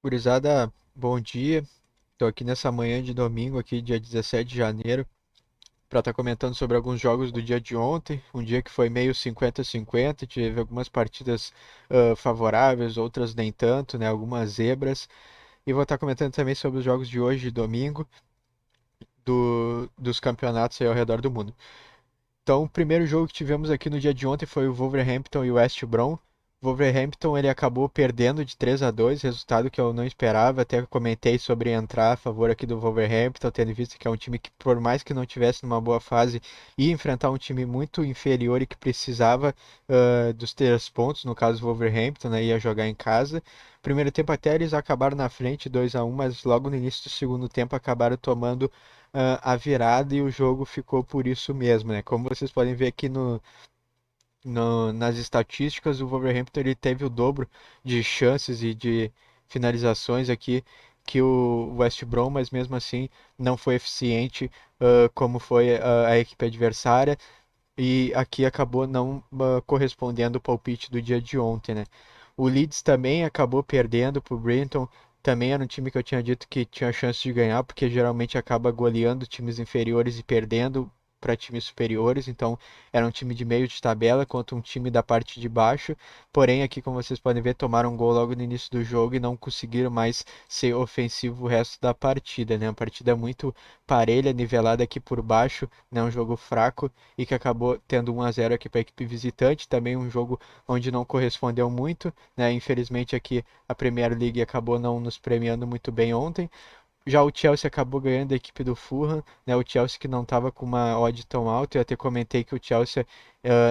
Gurizada, bom dia. Estou aqui nessa manhã de domingo, aqui dia 17 de janeiro, para estar comentando sobre alguns jogos do dia de ontem. Um dia que foi meio 50-50, tive algumas partidas favoráveis, outras nem tanto, né? Algumas zebras. E vou estar comentando também sobre os jogos de hoje, domingo, dos campeonatos aí ao redor do mundo. Então, o primeiro jogo que tivemos aqui no dia de ontem foi o Wolverhampton e o West Brom. O Wolverhampton ele acabou perdendo de 3-2, resultado que eu não esperava. Até comentei sobre entrar a favor aqui do Wolverhampton, tendo visto que é um time que, por mais que não tivesse numa boa fase, ia enfrentar um time muito inferior e que precisava dos 3 pontos, no caso o Wolverhampton, né, ia jogar em casa. Primeiro tempo até eles acabaram na frente 2-1, mas logo no início do segundo tempo acabaram tomando a virada e o jogo ficou por isso mesmo, né? Como vocês podem ver aqui nas estatísticas, o Wolverhampton ele teve o dobro de chances e de finalizações aqui que o West Brom, mas mesmo assim não foi eficiente como foi a equipe adversária e aqui acabou não correspondendo ao palpite do dia de ontem, né? O Leeds também acabou perdendo para o Brighton. Também era um time que eu tinha dito que tinha chance de ganhar, porque geralmente acaba goleando times inferiores e perdendo para times superiores. Então era um time de meio de tabela contra um time da parte de baixo. Porém, aqui, como vocês podem ver, tomaram um gol logo no início do jogo e não conseguiram mais ser ofensivo o resto da partida, né? Uma partida muito parelha, nivelada aqui por baixo, né? Um jogo fraco e que acabou tendo 1-0 aqui para a equipe visitante. Também um jogo onde não correspondeu muito, né? Infelizmente aqui a Premier League acabou não nos premiando muito bem ontem. Já o Chelsea acabou ganhando a equipe do Fulham, né? O Chelsea que não estava com uma odd tão alta. Eu até comentei que o Chelsea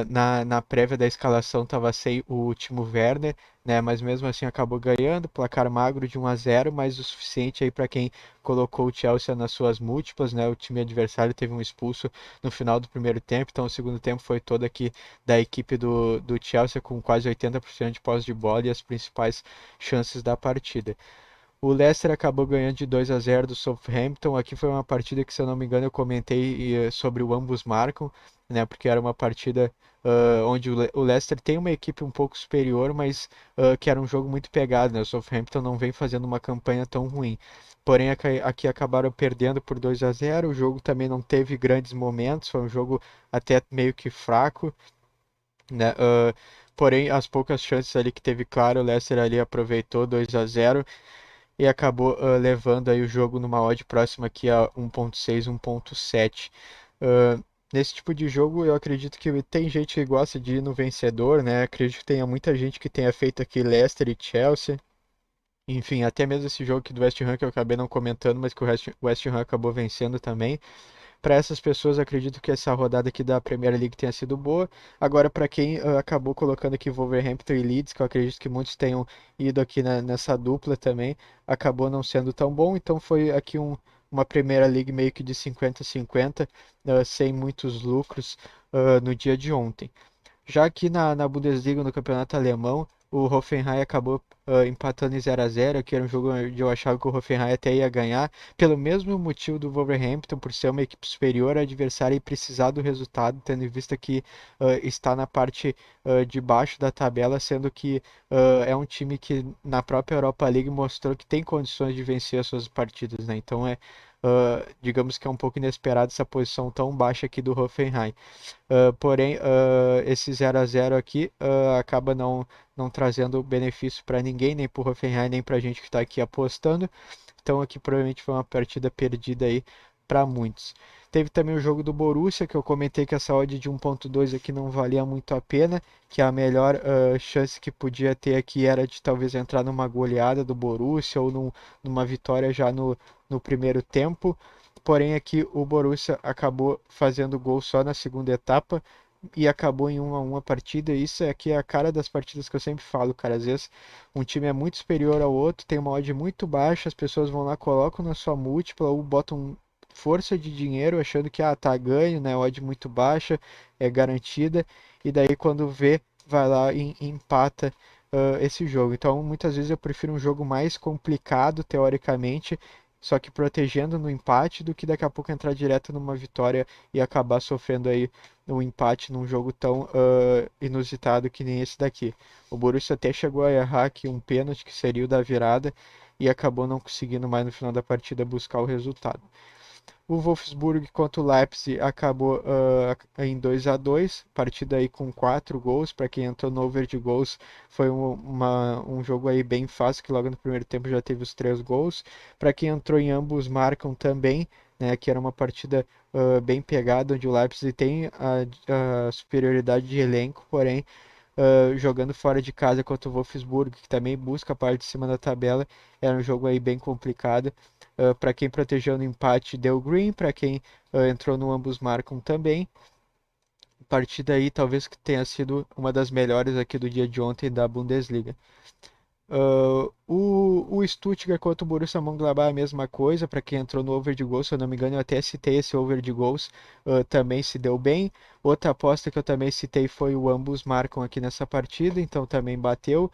na prévia da escalação estava sem o Timo Werner, né? Mas mesmo assim acabou ganhando, placar magro de 1-0, mas o suficiente aí para quem colocou o Chelsea nas suas múltiplas, né? O time adversário teve um expulso no final do primeiro tempo, então o segundo tempo foi todo aqui da equipe do Chelsea com quase 80% de posse de bola e as principais chances da partida. O Leicester acabou ganhando de 2-0 do Southampton. Aqui foi uma partida que, se eu não me engano, eu comentei sobre o ambos marcam, né? Porque era uma partida onde o Leicester tem uma equipe um pouco superior, mas que era um jogo muito pegado, né? O Southampton não vem fazendo uma campanha tão ruim. Porém, aqui acabaram perdendo por 2-0. O jogo também não teve grandes momentos, foi um jogo até meio que fraco, né? Porém, as poucas chances ali que teve, claro, o Leicester ali aproveitou 2-0 e acabou levando aí o jogo numa odd próxima aqui a 1.6, 1.7. Nesse tipo de jogo eu acredito que tem gente que gosta de ir no vencedor, né? Acredito que tenha muita gente que tenha feito aqui Leicester e Chelsea. Enfim, até mesmo esse jogo aqui do West Ham que eu acabei não comentando, mas que o West Ham acabou vencendo também. Para essas pessoas, acredito que essa rodada aqui da Premier League tenha sido boa. Agora, para quem acabou colocando aqui Wolverhampton e Leeds, que eu acredito que muitos tenham ido aqui nessa dupla também, acabou não sendo tão bom. Então, foi aqui uma Premier League meio que de 50-50, sem muitos lucros no dia de ontem. Já aqui na Bundesliga, no campeonato alemão, o Hoffenheim acabou empatando em 0-0, que era um jogo onde eu achava que o Hoffenheim até ia ganhar, pelo mesmo motivo do Wolverhampton, por ser uma equipe superior à adversária e precisar do resultado, tendo em vista que está na parte de baixo da tabela, sendo que é um time que na própria Europa League mostrou que tem condições de vencer as suas partidas, né? Então digamos que é um pouco inesperado essa posição tão baixa aqui do Hoffenheim. Porém, esse 0-0 aqui acaba não trazendo benefício para ninguém, nem para o Hoffenheim, nem para a gente que está aqui apostando. Então aqui provavelmente foi uma partida perdida aí para muitos. Teve também o jogo do Borussia, que eu comentei que essa odd de 1.2 aqui não valia muito a pena, que a melhor chance que podia ter aqui era de talvez entrar numa goleada do Borussia ou numa vitória já no primeiro tempo. Porém aqui o Borussia acabou fazendo gol só na segunda etapa e acabou em 1-1 a partida. Isso aqui é a cara das partidas que eu sempre falo, cara. Às vezes um time é muito superior ao outro, tem uma odd muito baixa, as pessoas vão lá, colocam na sua múltipla ou botam força de dinheiro achando que tá ganho, né? Odd muito baixa, é garantida, e daí quando vê, vai lá e empata esse jogo. Então, muitas vezes eu prefiro um jogo mais complicado, teoricamente, só que protegendo no empate, do que daqui a pouco entrar direto numa vitória e acabar sofrendo aí um empate num jogo tão inusitado que nem esse daqui. O Borussia até chegou a errar aqui um pênalti que seria o da virada e acabou não conseguindo mais no final da partida buscar o resultado. O Wolfsburg contra o Leipzig acabou em 2-2, partida aí com 4 gols. Para quem entrou no over de gols, foi um jogo aí bem fácil, que logo no primeiro tempo já teve os 3 gols. Para quem entrou em ambos marcam também, né, que era uma partida bem pegada, onde o Leipzig tem a superioridade de elenco, porém jogando fora de casa contra o Wolfsburg, que também busca a parte de cima da tabela. Era um jogo aí bem complicado. Para quem protegeu no empate, deu green. Para quem entrou no ambos marcam também. Partida aí talvez que tenha sido uma das melhores aqui do dia de ontem da Bundesliga. O Stuttgart contra o Borussia Mönchengladbach é a mesma coisa. Para quem entrou no over de gols, se eu não me engano, eu até citei esse over de gols, também se deu bem. Outra aposta que eu também citei foi o ambos marcam aqui nessa partida, então também bateu.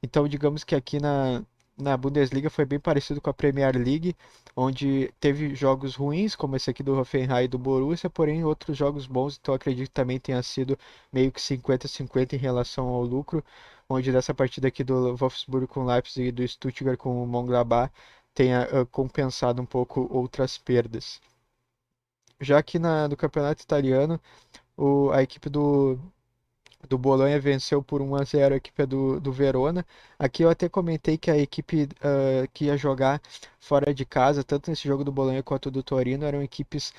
Então, digamos que aqui na Bundesliga foi bem parecido com a Premier League, onde teve jogos ruins, como esse aqui do Hoffenheim e do Borussia, porém outros jogos bons, então acredito que também tenha sido meio que 50-50 em relação ao lucro, onde dessa partida aqui do Wolfsburg com o Leipzig e do Stuttgart com o Mönchengladbach tenha compensado um pouco outras perdas. Já que no campeonato italiano, a equipe do Bolonha venceu por 1-0 a equipe do Verona. Aqui eu até comentei que a equipe que ia jogar fora de casa, tanto nesse jogo do Bolonha quanto do Torino, eram equipes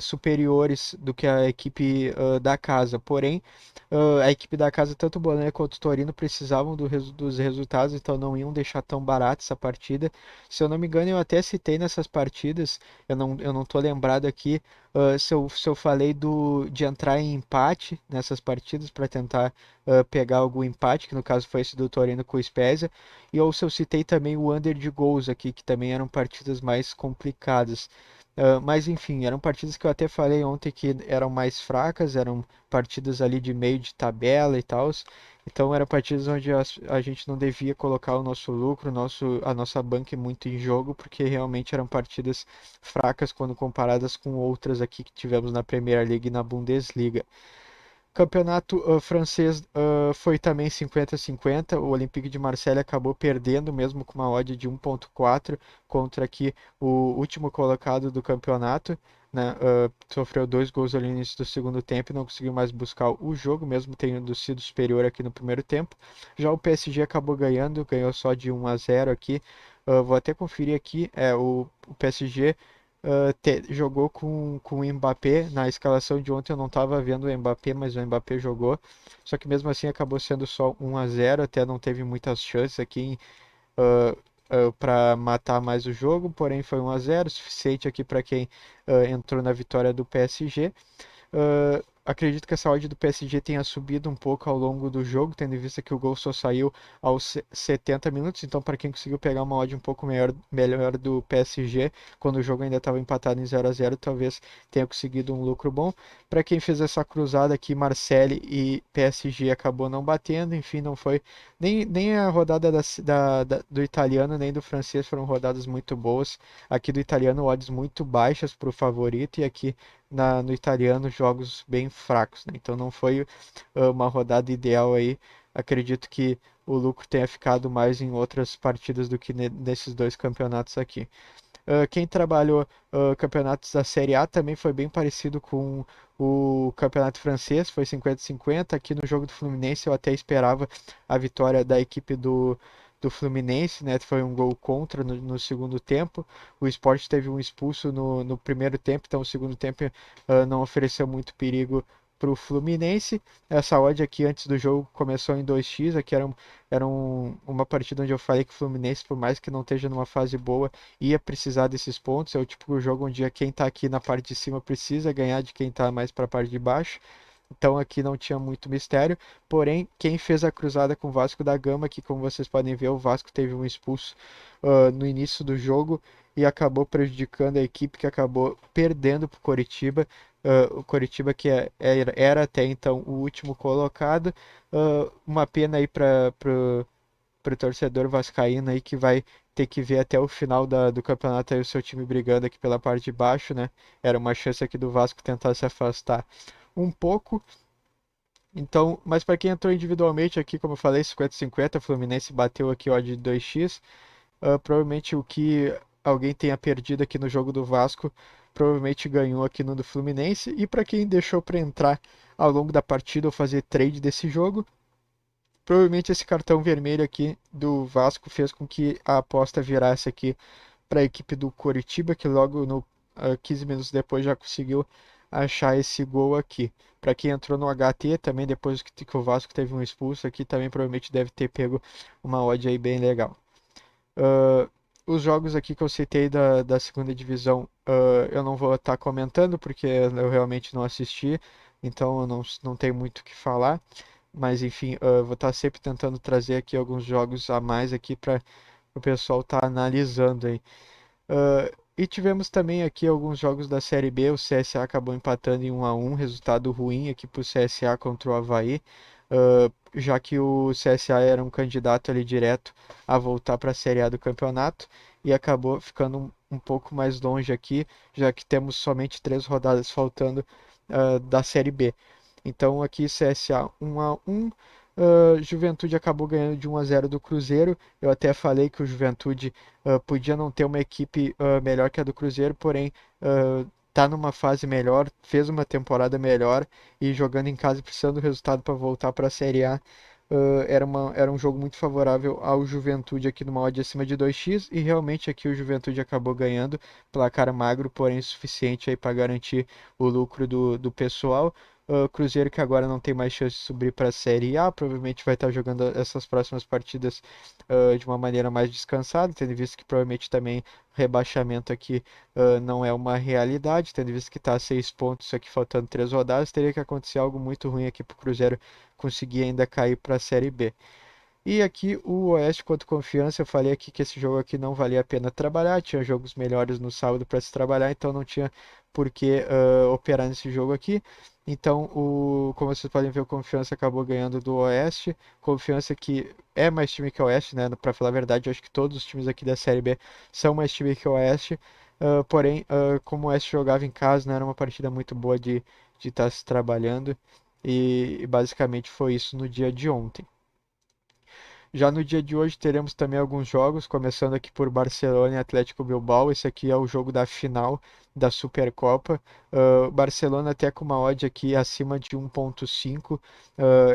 superiores do que a equipe da casa. Porém, a equipe da casa, tanto o Bolonha quanto o Torino, precisavam dos resultados, então não iam deixar tão barato essa partida. Se eu não me engano, eu até citei nessas partidas, eu não tô lembrado aqui, se eu falei de entrar em empate nessas partidas para tentar pegar algum empate, que no caso foi esse do Torino com o Spezia, ou se eu citei também o under de gols aqui, que também eram partidas mais complicadas. Mas enfim, eram partidas que eu até falei ontem que eram mais fracas, eram partidas ali de meio de tabela e tal. Então eram partidas onde a gente não devia colocar o nosso lucro, a nossa banca muito em jogo, porque realmente eram partidas fracas quando comparadas com outras aqui que tivemos na Premier League e na Bundesliga. Campeonato francês foi também 50-50. O Olympique de Marseille acabou perdendo, mesmo com uma odd de 1,4 contra aqui o último colocado do campeonato. Né, sofreu 2 gols ali no início do segundo tempo e não conseguiu mais buscar o jogo, mesmo tendo sido superior aqui no primeiro tempo. Já o PSG acabou ganhou só de 1-0 aqui. Vou até conferir aqui, o PSG jogou com o Mbappé. Na escalação de ontem eu não estava vendo o Mbappé, mas o Mbappé jogou. Só que mesmo assim acabou sendo só 1-0, até não teve muitas chances aqui para matar mais o jogo, porém foi 1-0, suficiente aqui para quem entrou na vitória do PSG. Acredito que essa odd do PSG tenha subido um pouco ao longo do jogo, tendo em vista que o gol só saiu aos 70 minutos. Então, para quem conseguiu pegar uma odd um pouco melhor do PSG, quando o jogo ainda estava empatado em 0-0, talvez tenha conseguido um lucro bom. Para quem fez essa cruzada aqui, Marseille e PSG acabou não batendo. Enfim, não foi nem a rodada do italiano nem do francês foram rodadas muito boas. Aqui do italiano, odds muito baixas para o favorito, e aqui no italiano jogos bem fracos, né? Então não foi uma rodada ideal aí. Acredito que o lucro tenha ficado mais em outras partidas do que nesses dois campeonatos aqui. Quem trabalhou campeonatos da Série A também foi bem parecido com o campeonato francês, foi 50-50. Aqui no jogo do Fluminense eu até esperava a vitória da equipe do Fluminense, né? Foi um gol contra no segundo tempo. O Sport teve um expulso no primeiro tempo, então o segundo tempo não ofereceu muito perigo para o Fluminense. Essa odd aqui antes do jogo começou em 2x, aqui uma partida onde eu falei que o Fluminense, por mais que não esteja numa fase boa, ia precisar desses pontos. É o tipo de jogo onde quem está aqui na parte de cima precisa ganhar de quem está mais para a parte de baixo. Então aqui não tinha muito mistério. Porém, quem fez a cruzada com o Vasco da Gama, que como vocês podem ver, o Vasco teve um expulso no início do jogo e acabou prejudicando a equipe, que acabou perdendo para o Coritiba. O Coritiba que era até então o último colocado. Uma pena aí para o torcedor vascaíno aí, que vai ter que ver até o final do campeonato aí o seu time brigando aqui pela parte de baixo, né? Era uma chance aqui do Vasco tentar se afastar um pouco. Então, mas para quem entrou individualmente aqui, como eu falei, 50-50, Fluminense bateu aqui ó de 2x. Provavelmente o que alguém tenha perdido aqui no jogo do Vasco, provavelmente ganhou aqui no do Fluminense. E para quem deixou para entrar ao longo da partida ou fazer trade desse jogo, provavelmente esse cartão vermelho aqui do Vasco fez com que a aposta virasse aqui para a equipe do Coritiba, que logo no 15 minutos depois já conseguiu achar esse gol aqui. Para quem entrou no HT também, depois que o Vasco teve um expulso aqui, também provavelmente deve ter pego uma odd aí bem legal. Uh, os jogos aqui que eu citei da segunda divisão, eu não vou estar comentando porque eu realmente não assisti, então eu não tenho muito o que falar. Mas enfim, vou estar sempre tentando trazer aqui alguns jogos a mais aqui para o pessoal estar analisando aí. E tivemos também aqui alguns jogos da Série B. O CSA acabou empatando em 1-1, resultado ruim aqui para o CSA contra o Avaí, já que o CSA era um candidato ali direto a voltar para a Série A do campeonato e acabou ficando um pouco mais longe aqui, já que temos somente 3 rodadas faltando da Série B. Então aqui CSA 1-1. Juventude acabou ganhando de 1-0 do Cruzeiro. Eu até falei que o Juventude podia não ter uma equipe melhor que a do Cruzeiro, porém tá numa fase melhor, fez uma temporada melhor e jogando em casa e precisando do resultado para voltar para a Série A. Era um jogo muito favorável ao Juventude aqui numa odd acima de 2x e realmente aqui o Juventude acabou ganhando, placar magro, porém suficiente aí para garantir o lucro do pessoal. Cruzeiro que agora não tem mais chance de subir para a Série A, provavelmente vai estar jogando essas próximas partidas de uma maneira mais descansada, tendo visto que provavelmente também rebaixamento aqui não é uma realidade, tendo visto que está a 6 pontos aqui faltando 3 rodadas, teria que acontecer algo muito ruim aqui para o Cruzeiro conseguir ainda cair para a Série B. E aqui o Oeste contra o Confiança, eu falei aqui que esse jogo aqui não valia a pena trabalhar, tinha jogos melhores no sábado para se trabalhar, então não tinha por que operar nesse jogo aqui. Então, como vocês podem ver, o Confiança acabou ganhando do Oeste. Confiança que é mais time que o Oeste, né? Para falar a verdade, eu acho que todos os times aqui da Série B são mais time que o Oeste. Porém, como o Oeste jogava em casa, não era uma partida muito boa de estar se trabalhando. E basicamente foi isso no dia de ontem. Já no dia de hoje teremos também alguns jogos, começando aqui por Barcelona e Atlético Bilbao. Esse aqui é o jogo da final da Supercopa. Barcelona até com uma odd aqui acima de 1.5.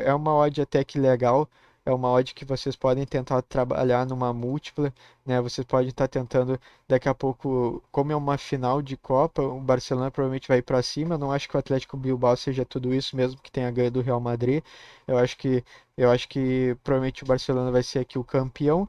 É uma odd até que legal. É uma odd que vocês podem tentar trabalhar numa múltipla, né? Vocês podem estar tentando daqui a pouco, como é uma final de Copa, o Barcelona provavelmente vai para cima. Eu não acho que o Atlético Bilbao seja tudo isso, mesmo que tenha ganho do Real Madrid. Eu acho que eu acho que provavelmente o Barcelona vai ser aqui o campeão.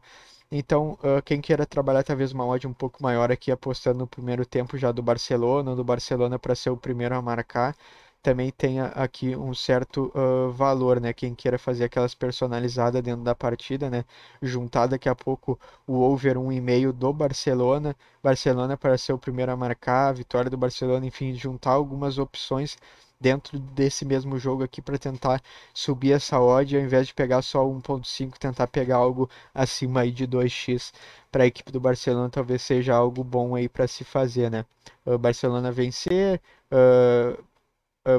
Então, quem queira trabalhar talvez uma odd um pouco maior aqui, apostando no primeiro tempo já do Barcelona para ser o primeiro a marcar, também tenha aqui um certo valor, né? Quem queira fazer aquelas personalizadas dentro da partida, né? Juntar daqui a pouco o over 1,5 do Barcelona, Barcelona para ser o primeiro a marcar, a vitória do Barcelona, enfim, juntar algumas opções dentro desse mesmo jogo aqui para tentar subir essa odd, ao invés de pegar só 1.5, tentar pegar algo acima aí de 2x para a equipe do Barcelona, talvez seja algo bom aí para se fazer, né? Barcelona vencer,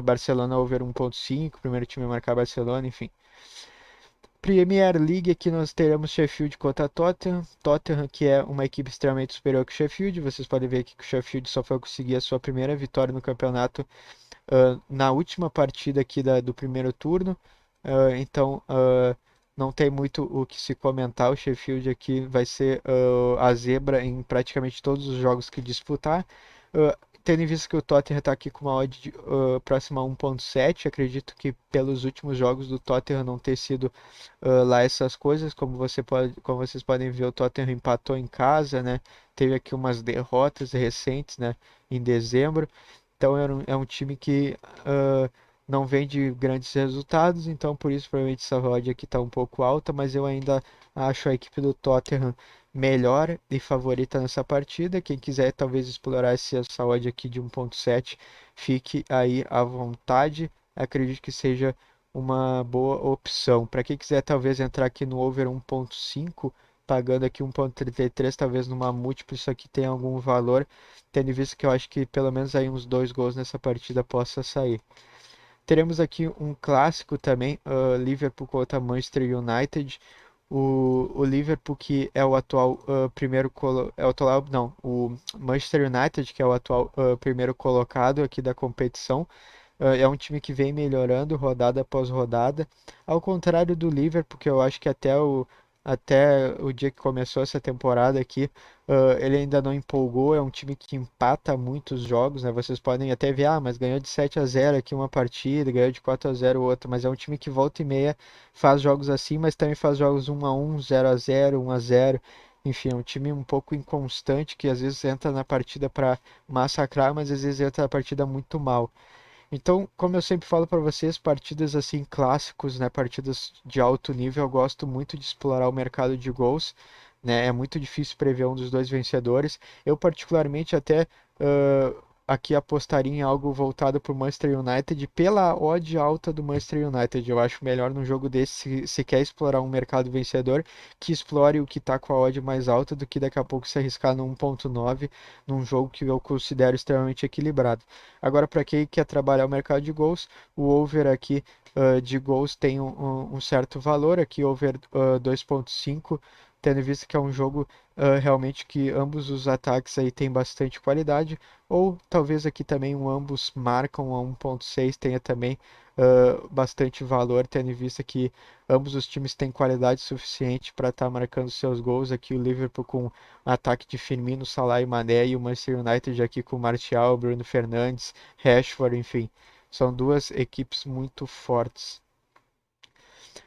Barcelona over 1.5, primeiro time a marcar Barcelona, enfim. Premier League aqui nós teremos Sheffield contra Tottenham. Tottenham que é uma equipe extremamente superior que o Sheffield. Vocês podem ver aqui que o Sheffield só foi conseguir a sua primeira vitória no campeonato na última partida aqui do primeiro turno. Então, não tem muito o que se comentar. O Sheffield aqui vai ser a zebra em praticamente todos os jogos que disputar. Tendo em vista que o Tottenham está aqui com uma odd próxima a 1.7, acredito que pelos últimos jogos do Tottenham não ter sido lá essas coisas, como vocês podem ver, o Tottenham empatou em casa, né? Teve aqui umas derrotas recentes, né? Em dezembro. Então é um time que não vem de grandes resultados, então por isso provavelmente essa odd aqui está um pouco alta, mas eu ainda acho a equipe do Tottenham melhor e favorita nessa partida. Quem quiser talvez explorar essa odd aqui de 1.7, fique aí à vontade. Acredito que seja uma boa opção. Para quem quiser talvez entrar aqui no over 1.5, pagando aqui 1.33, talvez numa múltipla, isso aqui tem algum valor, tendo visto que eu acho que pelo menos aí uns 2 gols nessa partida possa sair. Teremos aqui um clássico também, Liverpool contra Manchester United. o Liverpool, que é o atual é o atual, não, o Manchester United, que é o atual primeiro colocado aqui da competição, é um time que vem melhorando rodada após rodada, ao contrário do Liverpool, que eu acho que até o dia que começou essa temporada aqui, ele ainda não empolgou, é um time que empata muitos jogos, né? Vocês podem até ver, mas ganhou de 7-0 aqui uma partida, ganhou de 4-0 outra, mas é um time que volta e meia faz jogos assim, mas também faz jogos 1-1, 0-0, 1-0. Enfim, é um time um pouco inconstante que às vezes entra na partida para massacrar, mas às vezes entra na partida muito mal. Então, como eu sempre falo para vocês, partidas assim clássicos, né, partidas de alto nível, eu gosto muito de explorar o mercado de gols, né? É muito difícil prever um dos dois vencedores. Eu particularmente até ãh, aqui apostaria em algo voltado para o Manchester United pela odd alta do Manchester United. Eu acho melhor num jogo desse, se quer explorar um mercado vencedor, que explore o que está com a odd mais alta do que daqui a pouco se arriscar no 1.9 num jogo que eu considero extremamente equilibrado. Agora, para quem quer trabalhar o mercado de gols, o over aqui de gols tem um certo valor, aqui over 2.5, tendo em vista que é um jogo realmente que ambos os ataques aí têm bastante qualidade, ou talvez aqui também ambos marcam a 1.6 tenha também bastante valor, tendo em vista que ambos os times têm qualidade suficiente para estar marcando seus gols. Aqui o Liverpool com ataque de Firmino, Salah e Mané, e o Manchester United aqui com Martial, Bruno Fernandes, Rashford, enfim. São duas equipes muito fortes.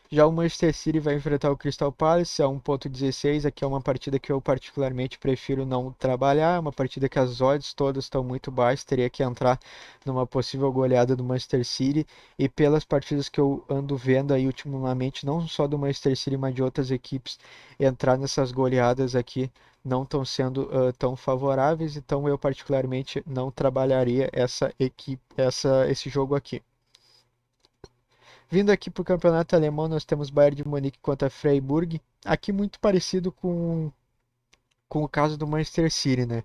Já o Manchester City vai enfrentar o Crystal Palace a 1.16. Aqui é uma partida que eu particularmente prefiro não trabalhar. É uma partida que as odds todas estão muito baixas. Teria que entrar numa possível goleada do Manchester City. E pelas partidas que eu ando vendo aí ultimamente, não só do Manchester City, mas de outras equipes, entrar nessas goleadas aqui não estão sendo tão favoráveis. Então eu particularmente não trabalharia esse jogo aqui. Vindo aqui para o campeonato alemão, nós temos Bayern de Munique contra Freiburg. Aqui muito parecido com o caso do Manchester City, né?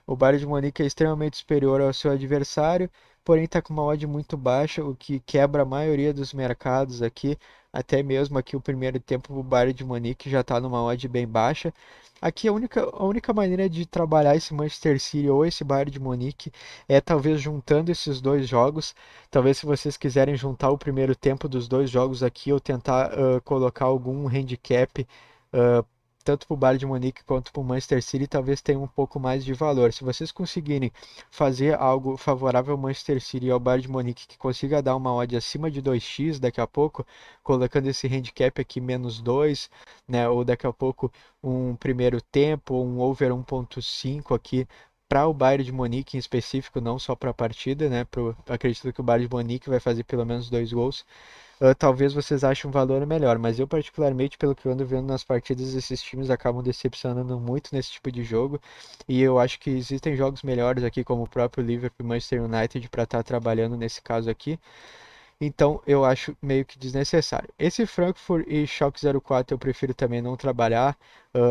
O Bayern de Munique é extremamente superior ao seu adversário, porém está com uma odd muito baixa, o que quebra a maioria dos mercados aqui. Até mesmo aqui o primeiro tempo o Bayern de Munique já está numa odd bem baixa. Aqui a única maneira de trabalhar esse Manchester City ou esse Bayern de Munique é talvez juntando esses dois jogos. Talvez se vocês quiserem juntar o primeiro tempo dos dois jogos aqui ou tentar colocar algum handicap ah, tanto para o Bayern de Munique quanto para o Manchester City, talvez tenha um pouco mais de valor. Se vocês conseguirem fazer algo favorável ao Manchester City e ao Bayern de Munique, que consiga dar uma odd acima de 2x daqui a pouco, colocando esse handicap aqui -2, né, ou daqui a pouco um primeiro tempo, ou um over 1.5 aqui, para o Bayern de Munique em específico, não só para a partida, né? Acredito que o Bayern de Munique vai fazer pelo menos 2 gols. Talvez vocês achem um valor melhor, mas eu particularmente, pelo que eu ando vendo nas partidas, esses times acabam decepcionando muito nesse tipo de jogo, e eu acho que existem jogos melhores aqui, como o próprio Liverpool e Manchester United, para estar trabalhando nesse caso aqui. Então eu acho meio que desnecessário. Esse Frankfurt e Schalke 04 eu prefiro também não trabalhar.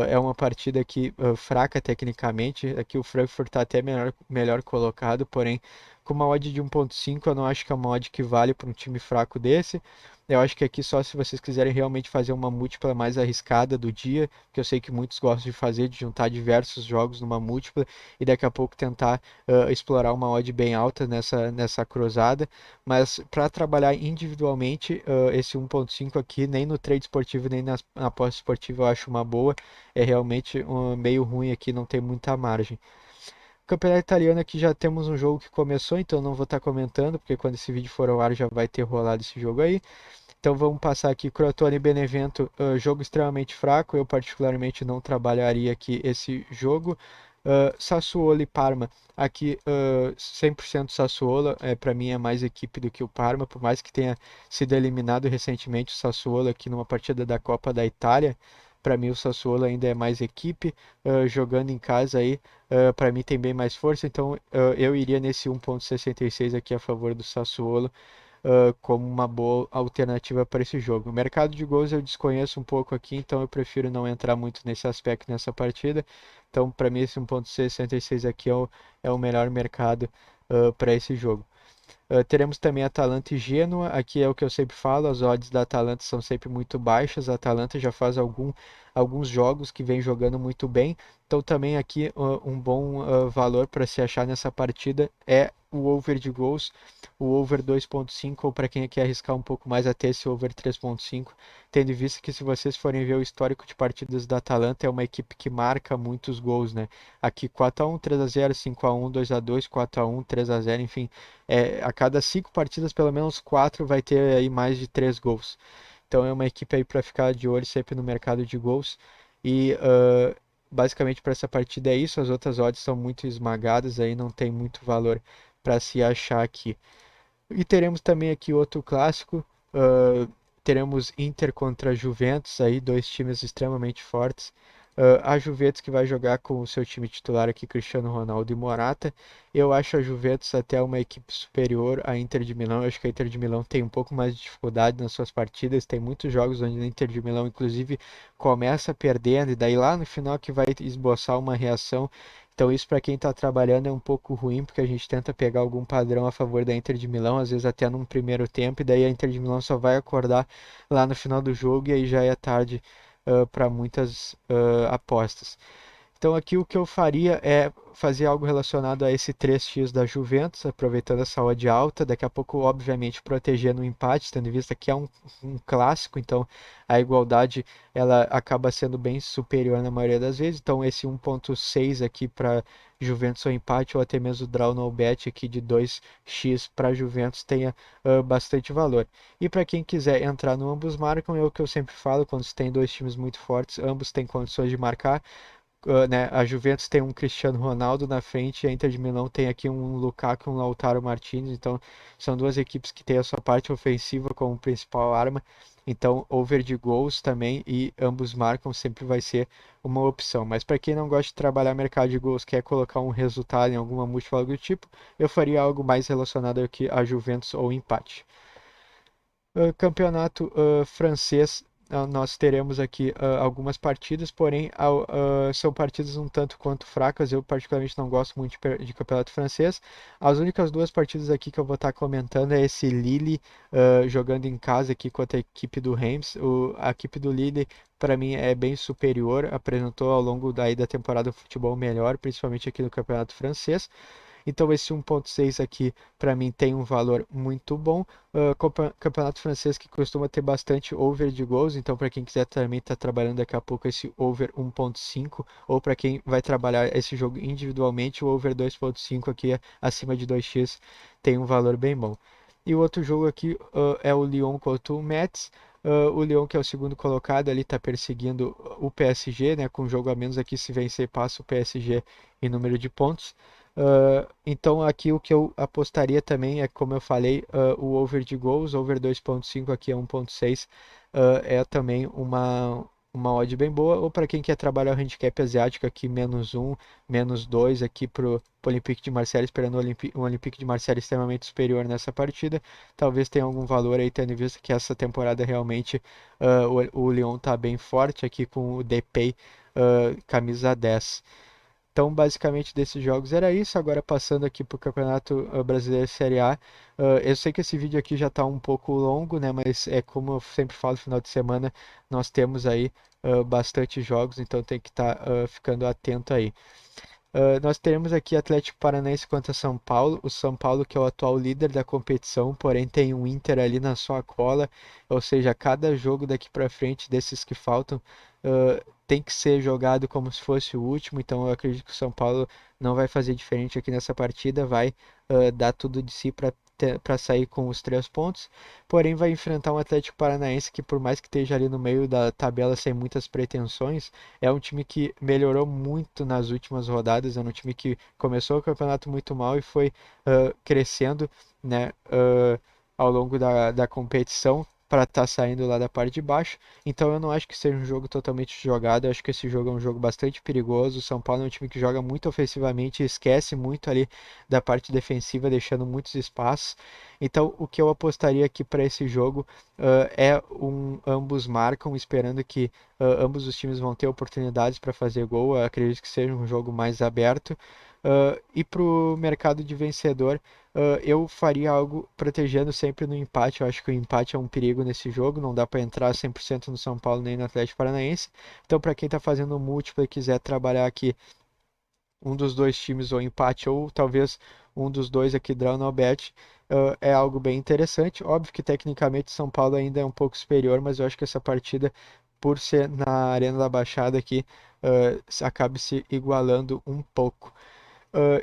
É uma partida que fraca tecnicamente. Aqui o Frankfurt está até melhor colocado, porém com uma odd de 1.5 eu não acho que é uma odd que vale para um time fraco desse. Eu acho que aqui só se vocês quiserem realmente fazer uma múltipla mais arriscada do dia, que eu sei que muitos gostam de fazer, de juntar diversos jogos numa múltipla e daqui a pouco tentar explorar uma odd bem alta nessa cruzada. Mas para trabalhar individualmente, esse 1.5 aqui, nem no trade esportivo, nem na aposta esportiva eu acho uma boa. É realmente meio ruim aqui, não tem muita margem. Campeonato italiano aqui já temos um jogo que começou, então não vou estar comentando, porque quando esse vídeo for ao ar já vai ter rolado esse jogo aí. Então vamos passar aqui Crotone e Benevento, jogo extremamente fraco, eu particularmente não trabalharia aqui esse jogo. Sassuolo e Parma, aqui 100% Sassuolo, para mim é mais equipe do que o Parma, por mais que tenha sido eliminado recentemente o Sassuolo aqui numa partida da Copa da Itália, para mim o Sassuolo ainda é mais equipe, jogando em casa aí, para mim tem bem mais força, então eu iria nesse 1.66 aqui a favor do Sassuolo, como uma boa alternativa para esse jogo. O mercado de gols eu desconheço um pouco aqui, então eu prefiro não entrar muito nesse aspecto nessa partida. Então, para mim, esse 1.66 aqui é o melhor mercado para esse jogo. Teremos também Atalanta e Genoa. Aqui é o que eu sempre falo, as odds da Atalanta são sempre muito baixas. A Atalanta já faz alguns jogos que vem jogando muito bem. Então também aqui um bom valor para se achar nessa partida é o over de gols, o over 2.5, ou para quem quer arriscar um pouco mais até esse over 3.5, tendo em vista que se vocês forem ver o histórico de partidas da Atalanta, é uma equipe que marca muitos gols, né? Aqui 4-1, 3-0, 5-1, 2-2, 4-1, 3-0, enfim, a cada 5 partidas, pelo menos 4 vai ter aí mais de 3 gols. Então é uma equipe aí para ficar de olho sempre no mercado de gols. E basicamente para essa partida é isso. As outras odds são muito esmagadas, aí não tem muito valor para se achar aqui. E teremos também aqui outro clássico. Teremos Inter contra Juventus, aí dois times extremamente fortes. A Juventus que vai jogar com o seu time titular aqui, Cristiano Ronaldo e Morata. Eu acho a Juventus até uma equipe superior à Inter de Milão. Eu acho que a Inter de Milão tem um pouco mais de dificuldade nas suas partidas. Tem muitos jogos onde a Inter de Milão, inclusive, começa perdendo e daí lá no final que vai esboçar uma reação. Então isso para quem está trabalhando é um pouco ruim, porque a gente tenta pegar algum padrão a favor da Inter de Milão, às vezes até num primeiro tempo, e daí a Inter de Milão só vai acordar lá no final do jogo e aí já é tarde para muitas apostas. Então aqui o que eu faria é fazer algo relacionado a esse 3x da Juventus, aproveitando essa odd alta, daqui a pouco, obviamente, protegendo o empate, tendo em vista que é um clássico, então a igualdade ela acaba sendo bem superior na maioria das vezes, então esse 1.6 aqui para Juventus ou empate, ou até mesmo o draw no bet aqui de 2x para Juventus tenha bastante valor. E para quem quiser entrar no ambos marcam, é o que eu sempre falo, quando se tem dois times muito fortes, ambos têm condições de marcar, né, a Juventus tem um Cristiano Ronaldo na frente, a Inter de Milão tem aqui um Lukaku e um Lautaro Martinez, então são duas equipes que têm a sua parte ofensiva como principal arma, então over de gols também e ambos marcam sempre vai ser uma opção. Mas para quem não gosta de trabalhar mercado de gols, quer colocar um resultado em alguma múltipla algo do tipo, eu faria algo mais relacionado aqui a Juventus ou empate. Campeonato francês, nós teremos aqui algumas partidas, porém são partidas um tanto quanto fracas. Eu particularmente não gosto muito de campeonato francês. As únicas duas partidas aqui que eu vou estar comentando é esse Lille jogando em casa aqui contra a equipe do Reims. A equipe do Lille para mim é bem superior, apresentou ao longo da temporada um futebol melhor, principalmente aqui no campeonato francês. Então esse 1.6 aqui para mim tem um valor muito bom. Campeonato francês que costuma ter bastante over de gols, então para quem quiser também estar trabalhando daqui a pouco esse over 1.5, ou para quem vai trabalhar esse jogo individualmente, o over 2.5 aqui acima de 2x tem um valor bem bom. E o outro jogo aqui é o Lyon contra o Metz. O Lyon, que é o segundo colocado, ali está perseguindo o PSG, né? Com um jogo a menos aqui, se vencer, passa o PSG em número de pontos. Então aqui o que eu apostaria também é, como eu falei, o over de gols, over 2.5 aqui é 1.6, é também uma odd bem boa, ou para quem quer trabalhar o handicap asiático aqui, -1, -2 aqui pro Olympique de Marseille, esperando um Olympique de Marseille extremamente superior nessa partida, talvez tenha algum valor aí, tendo em vista que essa temporada realmente o Lyon está bem forte aqui com o Depay, camisa 10. Então, basicamente, desses jogos era isso. Agora, passando aqui para o Campeonato Brasileiro Série A. Eu sei que esse vídeo aqui já está um pouco longo, né? Mas é como eu sempre falo, final de semana nós temos aí bastante jogos, então tem que estar ficando atento aí. Nós teremos aqui Atlético Paranaense contra São Paulo. O São Paulo, que é o atual líder da competição, porém tem um Inter ali na sua cola. Ou seja, cada jogo daqui para frente, desses que faltam, tem que ser jogado como se fosse o último. Então eu acredito que o São Paulo não vai fazer diferente aqui nessa partida, vai dar tudo de si para sair com os 3 pontos. Porém, vai enfrentar um Atlético Paranaense que, por mais que esteja ali no meio da tabela sem muitas pretensões, é um time que melhorou muito nas últimas rodadas. É um time que começou o campeonato muito mal e foi crescendo, né, ao longo da competição para estar saindo lá da parte de baixo. Então eu não acho que seja um jogo totalmente jogado. Eu acho que esse jogo é um jogo bastante perigoso. O São Paulo é um time que joga muito ofensivamente e esquece muito ali da parte defensiva, deixando muitos espaços. Então o que eu apostaria aqui para esse jogo é ambos marcam, esperando que ambos os times vão ter oportunidades para fazer gol. Eu acredito que seja um jogo mais aberto. E para o mercado de vencedor, eu faria algo protegendo sempre no empate. Eu acho que o empate é um perigo nesse jogo, não dá para entrar 100% no São Paulo nem no Atlético Paranaense. Então, para quem está fazendo múltiplo e quiser trabalhar aqui um dos dois times ou empate, ou talvez um dos dois aqui draw no bet, é algo bem interessante. Óbvio que tecnicamente São Paulo ainda é um pouco superior, mas eu acho que essa partida, por ser na Arena da Baixada aqui, acaba se igualando um pouco.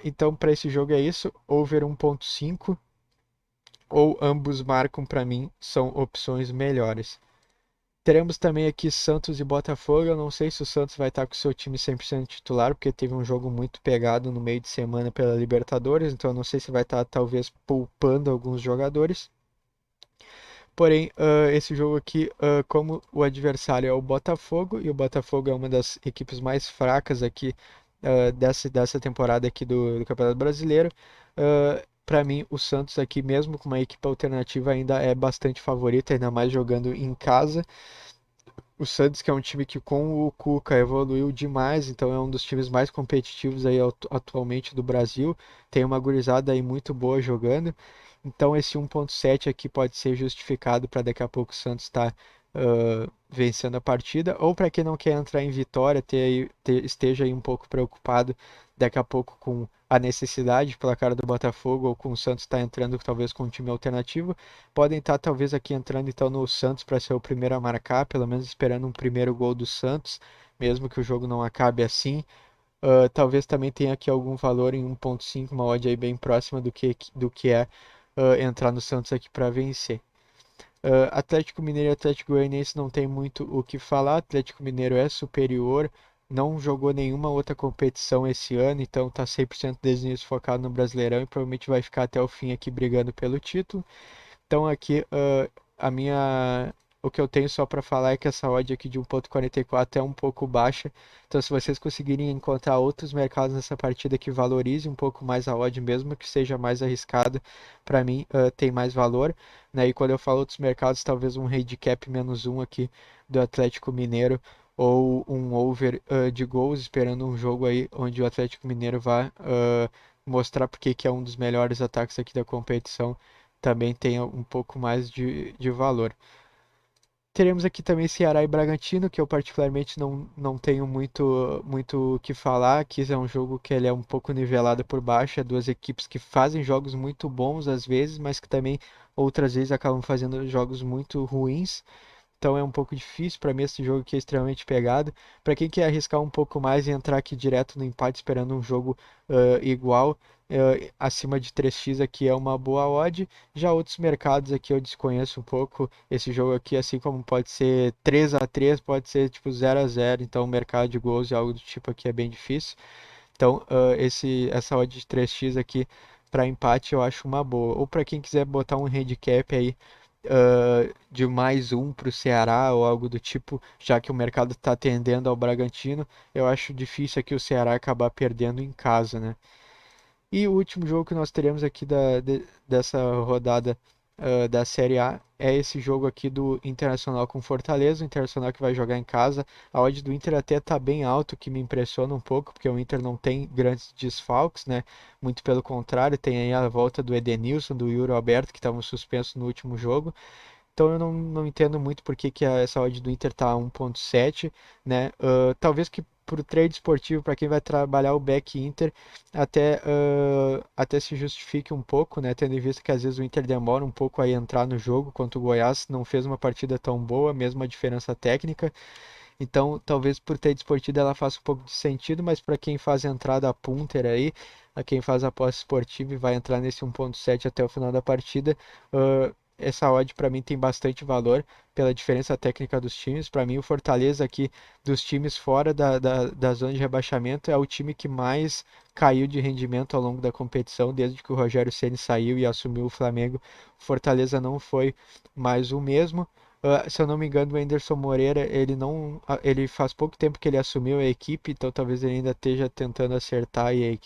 Então, para esse jogo é isso. Over 1.5 ou ambos marcam, para mim, são opções melhores. Teremos também aqui Santos e Botafogo. Eu não sei se o Santos vai estar com o seu time 100% titular, porque teve um jogo muito pegado no meio de semana pela Libertadores, então eu não sei se vai estar talvez poupando alguns jogadores. Porém, esse jogo aqui, como o adversário é o Botafogo, e o Botafogo é uma das equipes mais fracas aqui dessa temporada aqui do Campeonato Brasileiro, para mim o Santos aqui, mesmo com uma equipe alternativa, ainda é bastante favorito, ainda mais jogando em casa. O Santos, que é um time que com o Cuca evoluiu demais, então é um dos times mais competitivos aí atualmente do Brasil. Tem uma gurizada aí muito boa jogando. Então esse 1.7 aqui pode ser justificado para daqui a pouco o Santos estar vencendo a partida. Ou para quem não quer entrar em vitória, esteja aí um pouco preocupado daqui a pouco com a necessidade pela cara do Botafogo ou com o Santos estar entrando talvez com um time alternativo, podem estar talvez aqui entrando então no Santos para ser o primeiro a marcar, pelo menos esperando um primeiro gol do Santos, mesmo que o jogo não acabe assim. Talvez também tenha aqui algum valor em 1.5, uma odd aí bem próxima do que é entrar no Santos aqui para vencer. Atlético Mineiro e Atlético Goianiense não tem muito o que falar. Atlético Mineiro é superior, não jogou nenhuma outra competição esse ano, então está 100% focado no Brasileirão e provavelmente vai ficar até o fim aqui brigando pelo título. Então aqui a minha o que eu tenho só para falar é que essa odd aqui de 1.44 é um pouco baixa. Então se vocês conseguirem encontrar outros mercados nessa partida que valorize um pouco mais a odd, mesmo que seja mais arriscado, para mim tem mais valor, né? E quando eu falo outros mercados, talvez um handicap -1 aqui do Atlético Mineiro ou um over de gols, esperando um jogo aí onde o Atlético Mineiro vai mostrar porque que é um dos melhores ataques aqui da competição, também tenha um pouco mais de valor. Teremos aqui também Ceará e Bragantino, que eu particularmente não tenho muito o que falar. Aqui é um jogo que ele é um pouco nivelado por baixo. É duas equipes que fazem jogos muito bons às vezes, mas que também outras vezes acabam fazendo jogos muito ruins. Então é um pouco difícil para mim esse jogo aqui é extremamente pegado. Para quem quer arriscar um pouco mais e entrar aqui direto no empate esperando um jogo igual, acima de 3x aqui é uma boa odd. Já outros mercados aqui eu desconheço um pouco. Esse jogo aqui, assim como pode ser 3-3, pode ser tipo 0-0. Então o mercado de gols e algo do tipo aqui é bem difícil. Então essa odd de 3x aqui para empate eu acho uma boa. Ou para quem quiser botar um handicap aí de mais 1 para o Ceará ou algo do tipo, já que o mercado está tendendo ao Bragantino, eu acho difícil aqui o Ceará acabar perdendo em casa, né? E o último jogo que nós teremos aqui dessa rodada da Série A é esse jogo aqui do Internacional com Fortaleza, o Internacional que vai jogar em casa. A odd do Inter até está bem alto, que me impressiona um pouco, porque o Inter não tem grandes desfalques, né? Muito pelo contrário, tem aí a volta do Edenilson, do Yuri Alberto, que estavam suspensos no último jogo. Então eu não entendo muito por que essa odd do Inter tá 1.7, né? Talvez que pro trade esportivo, para quem vai trabalhar o back Inter, até se justifique um pouco, né? Tendo em vista que às vezes o Inter demora um pouco a entrar no jogo, quanto o Goiás não fez uma partida tão boa, mesmo a diferença técnica. Então, talvez por trade esportivo ela faça um pouco de sentido, mas para quem faz a entrada punter aí, a quem faz a aposta esportiva e vai entrar nesse 1.7 até o final da partida, essa odd para mim tem bastante valor pela diferença técnica dos times. Para mim, o Fortaleza aqui, dos times fora da zona de rebaixamento, é o time que mais caiu de rendimento ao longo da competição, desde que o Rogério Ceni saiu e assumiu o Flamengo. O Fortaleza não foi mais o mesmo. Se eu não me engano, o Anderson Moreira, ele não, ele faz pouco tempo que ele assumiu a equipe, então talvez ele ainda esteja tentando acertar aí,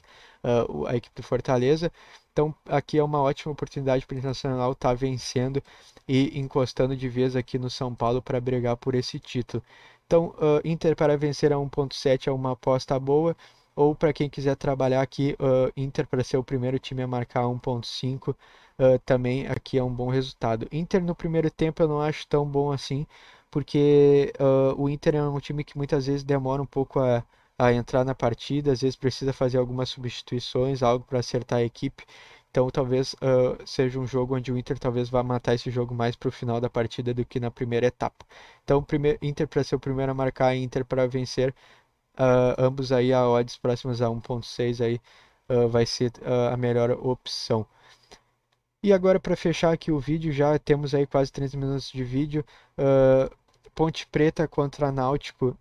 a equipe do Fortaleza. Então aqui é uma ótima oportunidade para o Internacional estar vencendo e encostando de vez aqui no São Paulo para brigar por esse título. Então, Inter para vencer a 1.7 é uma aposta boa. Ou para quem quiser trabalhar aqui, Inter para ser o primeiro time a marcar 1.5, também aqui é um bom resultado. Inter no primeiro tempo eu não acho tão bom assim, porque o Inter é um time que muitas vezes demora um pouco a entrar na partida, às vezes precisa fazer algumas substituições, algo para acertar a equipe. Então talvez seja um jogo onde o Inter talvez vá matar esse jogo mais para o final da partida do que na primeira etapa. Então, Inter para ser o primeiro a marcar, Inter para vencer, ambos aí a odds próximas a 1.6 aí vai ser a melhor opção. E agora para fechar aqui o vídeo, já temos aí quase 30 minutos de vídeo. Ponte Preta contra Náutico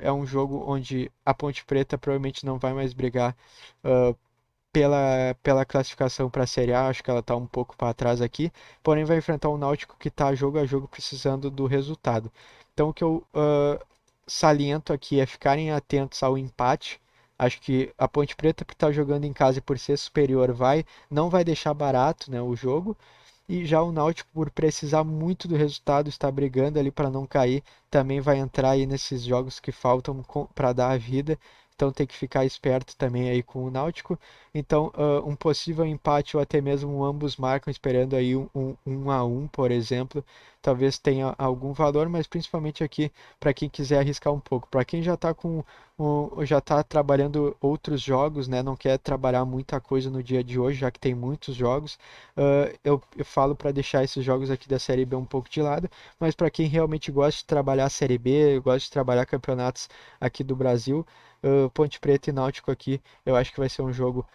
é um jogo onde a Ponte Preta provavelmente não vai mais brigar uh, pela classificação para a Série A, acho que ela está um pouco para trás aqui, porém vai enfrentar um Náutico que está jogo a jogo precisando do resultado. Então o que eu saliento aqui é ficarem atentos ao empate. Acho que a Ponte Preta, por estar jogando em casa e por ser superior, não vai deixar barato, né, o jogo. E já o Náutico, por precisar muito do resultado, está brigando ali para não cair, também vai entrar aí nesses jogos que faltam para dar a vida. Então tem que ficar esperto também aí com o Náutico. Então, um possível empate ou até mesmo um ambos marcam, esperando aí um a um, por exemplo, talvez tenha algum valor, mas principalmente aqui para quem quiser arriscar um pouco. Para quem já está já está trabalhando outros jogos, né, não quer trabalhar muita coisa no dia de hoje, já que tem muitos jogos, eu falo para deixar esses jogos aqui da Série B um pouco de lado, mas para quem realmente gosta de trabalhar a Série B, gosta de trabalhar campeonatos aqui do Brasil, Ponte Preta e Náutico aqui, eu acho que vai ser um jogo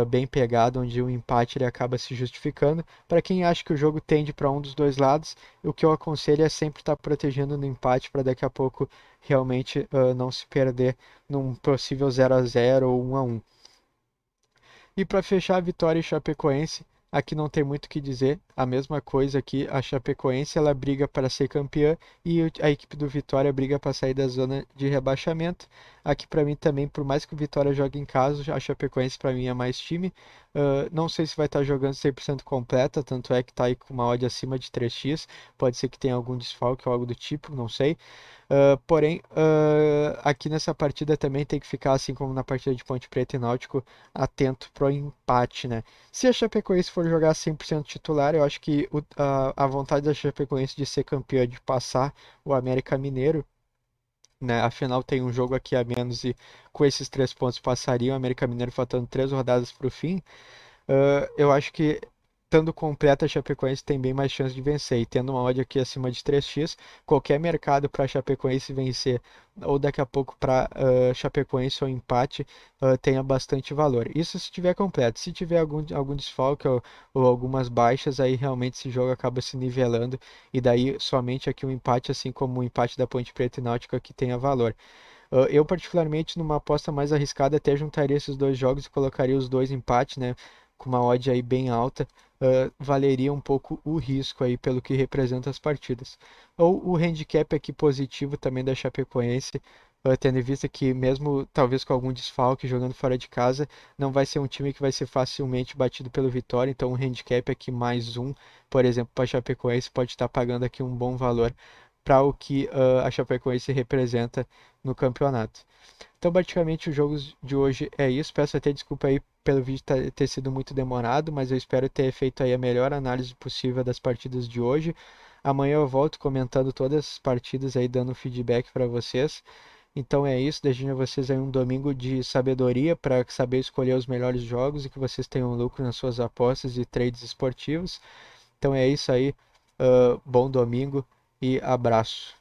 bem pegado, onde o empate ele acaba se justificando. Para quem acha que o jogo tende para um dos dois lados, o que eu aconselho é sempre estar protegendo no empate para daqui a pouco realmente não se perder num possível 0-0 ou 1-1. E para fechar, a Vitória e Chapecoense, aqui não tem muito o que dizer. A mesma coisa aqui, a Chapecoense ela briga para ser campeã e a equipe do Vitória briga para sair da zona de rebaixamento. Aqui para mim também, por mais que o Vitória jogue em casa, a Chapecoense para mim é mais time. Não sei se vai estar jogando 100% completa, tanto é que está aí com uma odd acima de 3x. Pode ser que tenha algum desfalque ou algo do tipo, não sei. Porém, aqui nessa partida também tem que ficar, assim como na partida de Ponte Preta e Náutico, atento pro empate, né? Se a Chapecoense for jogar 100% titular, eu acho que a vontade da Chapecoense de ser campeã, de passar o América Mineiro, né? Afinal, tem um jogo aqui a menos e com esses 3 pontos passaria o América Mineiro faltando 3 rodadas para o fim. Eu acho que estando completa a Chapecoense tem bem mais chance de vencer. E tendo uma odd aqui acima de 3x, qualquer mercado para Chapecoense vencer ou daqui a pouco para Chapecoense ou empate tenha bastante valor. Isso se tiver completo. Se tiver algum desfalque ou algumas baixas, aí realmente esse jogo acaba se nivelando e daí somente aqui um empate, assim como o empate da Ponte Preta e Náutico aqui tenha valor. Eu, particularmente, numa aposta mais arriscada, até juntaria esses dois jogos e colocaria os dois empates, né? Com uma odd aí bem alta, valeria um pouco o risco aí pelo que representa as partidas. Ou o handicap aqui positivo também da Chapecoense, tendo em vista que mesmo talvez com algum desfalque jogando fora de casa, não vai ser um time que vai ser facilmente batido pelo Vitória, então um handicap aqui mais um, por exemplo, para a Chapecoense pode estar pagando aqui um bom valor para o que a Chapecoense representa no campeonato. Então, praticamente, os jogos de hoje é isso. Peço até desculpa aí pelo vídeo ter sido muito demorado, mas eu espero ter feito aí a melhor análise possível das partidas de hoje. Amanhã eu volto comentando todas as partidas aí, dando feedback para vocês. Então é isso, desejo a vocês aí um domingo de sabedoria para saber escolher os melhores jogos e que vocês tenham lucro nas suas apostas e trades esportivos. Então é isso aí, bom domingo e abraço.